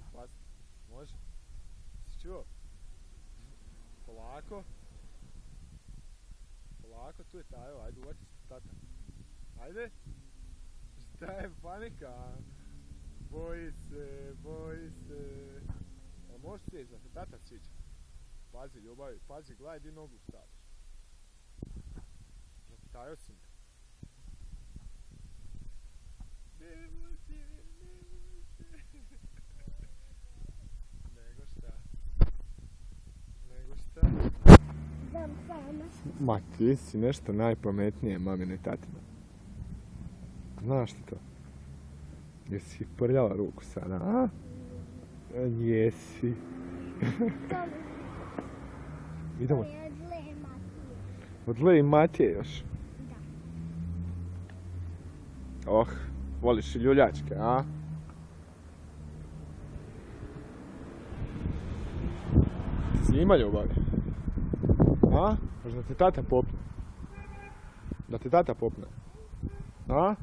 mogu pasti. Može? Si čuo? Polako. Polako, tu je Tajo, ajde uvati se tata. Ajde. Šta je panika? Boji se, boji se. Jel možeš sjeći da te tata sjeća? Pazi ljubavi, pazi, gledaj di nogu staviš. Tajo si me. Nemoj se. Nego šta? Nego šta? Dam sama. Ma ti si nešto najpametnije, mamine tatine. Znaš ti to? Jesi prljala ruku sada, a? Jesi. Idemo. Od Zle i Matije još. Da. Oh, voliš i ljuljačke, a? Ti si ima ljubavi? A? Možda da te tata popne? Da te tata popne? A?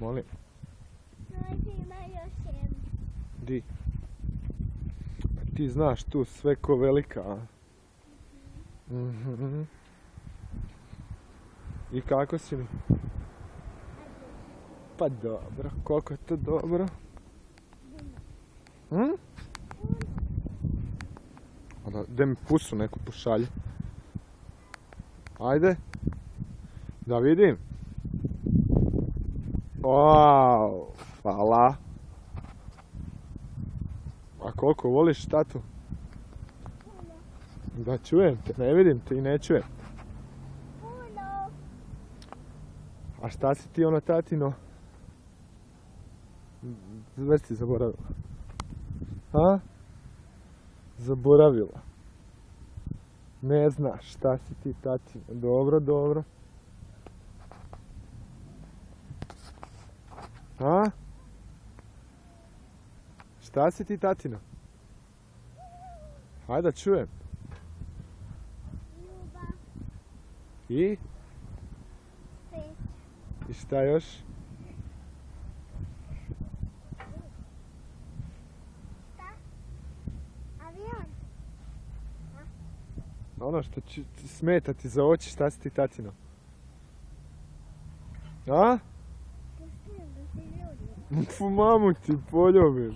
Molim. Ima još jedan. Di? Ti znaš tu sve ko velika, a? Mhm. I kako si mi? Pa dobro, koliko je to dobro? Hm? Da mi pusu neku pošalji. Ajde. Da vidim. Wow, hvala. A koliko voliš tatu? Da čujem te, ne vidim te i ne čujem. Puno. A šta si ti ono tatino? Već si zaboravila. A? Zaboravila. Ne znaš šta si ti tatino. Dobro, dobro. A? Šta si ti tatino? Hajde da čujem. Ljubav. I? Sreća. I šta još? Šta? Avion. Ono što će smeta ti za oči, šta si ti tatino? A? Pusti da se ljubim. Mamu ti poljubim.